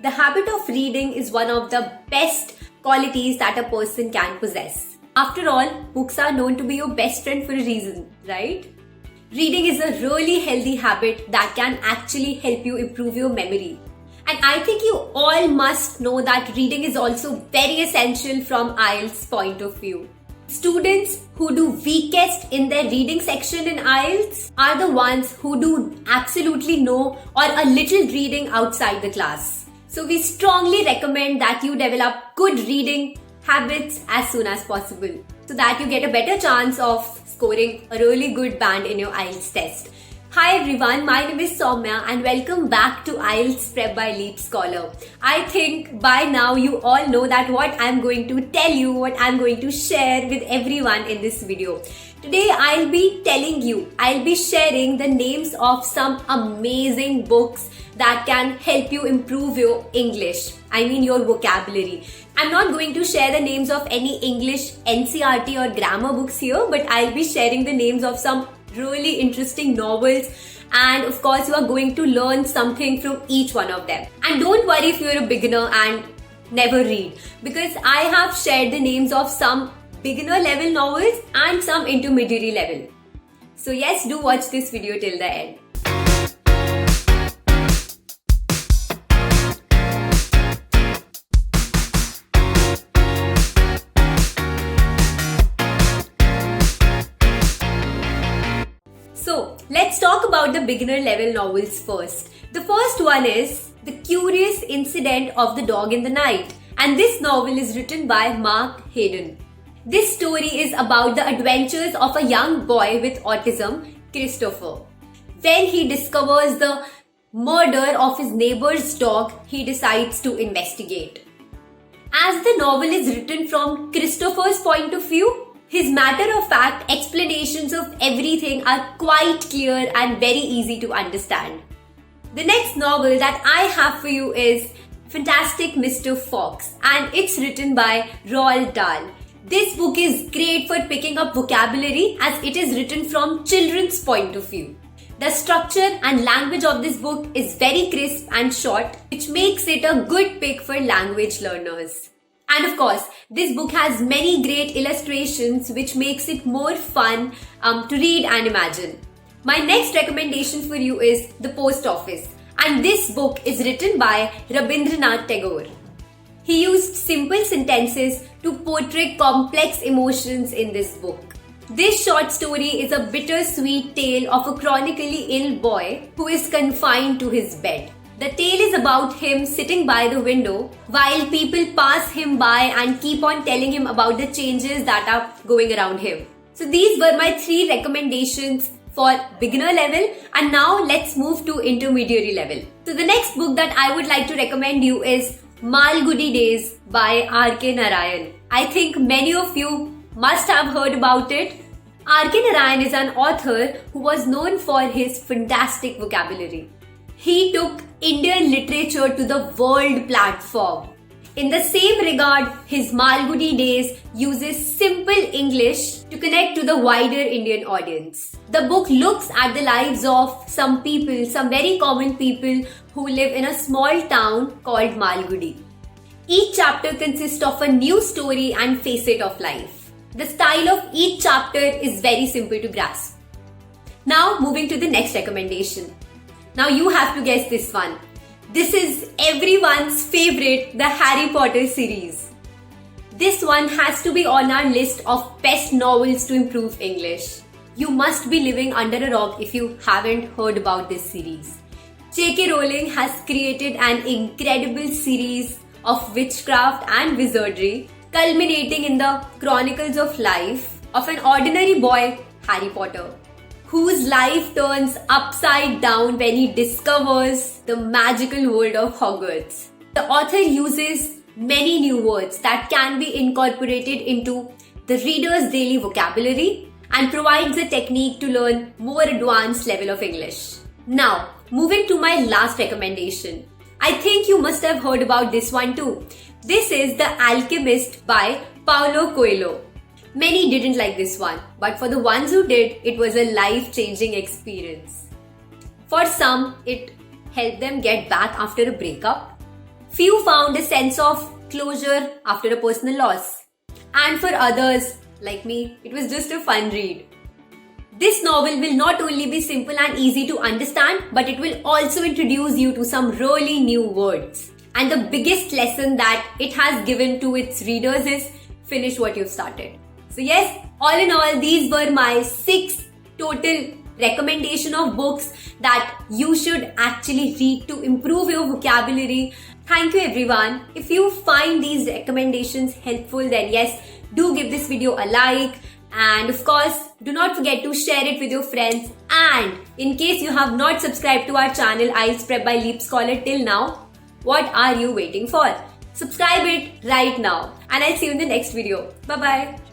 The habit of reading is one of the best qualities that a person can possess. After all, books are known to be your best friend for a reason, right? Reading is a really healthy habit that can actually help you improve your memory. And I think you all must know that reading is also very essential from IELTS point of view. Students who do weakest in their reading section in IELTS are the ones who do absolutely no or a little reading outside the class. So we strongly recommend that you develop good reading habits as soon as possible so that you get a better chance of scoring a really good band in your IELTS test. Hi everyone, my name is Soumya and welcome back to IELTS Prep by Leap Scholar. I think by now you all know that what I'm going to tell you, what I'm going to share with everyone in this video. Today I'll be sharing the names of some amazing books that can help you improve your English. I mean your vocabulary. I'm not going to share the names of any English NCERT or grammar books here, but I'll be sharing the names of some really interesting novels, and of course you are going to learn something from each one of them. And don't worry if you're a beginner and never read, because I have shared the names of some beginner level novels and some intermediary level. So yes, do watch this video till the end. So let's talk about the beginner level novels first. The first one is The Curious Incident of the Dog in the Night, and this novel is written by Mark Haydon. This story is about the adventures of a young boy with autism, Christopher. When he discovers the murder of his neighbor's dog, he decides to investigate. As the novel is written from Christopher's point of view, his matter-of-fact explanations of everything are quite clear and very easy to understand. The next novel that I have for you is Fantastic Mr. Fox, and it's written by Roald Dahl. This book is great for picking up vocabulary as it is written from children's point of view. The structure and language of this book is very crisp and short, which makes it a good pick for language learners. And of course, this book has many great illustrations which makes it more fun to read and imagine. My next recommendation for you is The Post Office, and this book is written by Rabindranath Tagore. He used simple sentences to portray complex emotions in this book. This short story is a bittersweet tale of a chronically ill boy who is confined to his bed. The tale is about him sitting by the window while people pass him by and keep on telling him about the changes that are going around him. So these were my 3 recommendations for beginner level, and now let's move to intermediary level. So the next book that I would like to recommend you is Malgudi Days by R.K. Narayan. I think many of you must have heard about it. R.K. Narayan is an author who was known for his fantastic vocabulary. He took Indian literature to the world platform. In the same regard, his Malgudi Days uses simple English to connect to the wider Indian audience. The book looks at the lives of some people, some very common people who live in a small town called Malgudi. Each chapter consists of a new story and facet of life. The style of each chapter is very simple to grasp. Now moving to the next recommendation. Now you have to guess this one. This is everyone's favorite, the Harry Potter series. This one has to be on our list of best novels to improve English. You must be living under a rock if you haven't heard about this series. J.K. Rowling has created an incredible series of witchcraft and wizardry, culminating in the chronicles of life of an ordinary boy, Harry Potter, whose life turns upside down when he discovers the magical world of Hogwarts. The author uses many new words that can be incorporated into the reader's daily vocabulary and provides a technique to learn more advanced level of English. Now, moving to my last recommendation. I think you must have heard about this one too. This is The Alchemist by Paulo Coelho. Many didn't like this one, but for the ones who did, it was a life-changing experience. For some, it helped them get back after a breakup. Few found a sense of closure after a personal loss. And for others, like me, it was just a fun read. This novel will not only be simple and easy to understand, but it will also introduce you to some really new words. And the biggest lesson that it has given to its readers is finish what you've started. So yes, all in all, these were my 6 total recommendation of books that you should actually read to improve your vocabulary. Thank you everyone. If you find these recommendations helpful, then yes, do give this video a like. And of course, do not forget to share it with your friends. And in case you have not subscribed to our channel IELTS Prep by Leap Scholar till now, what are you waiting for? Subscribe it right now. And I'll see you in the next video. Bye-bye.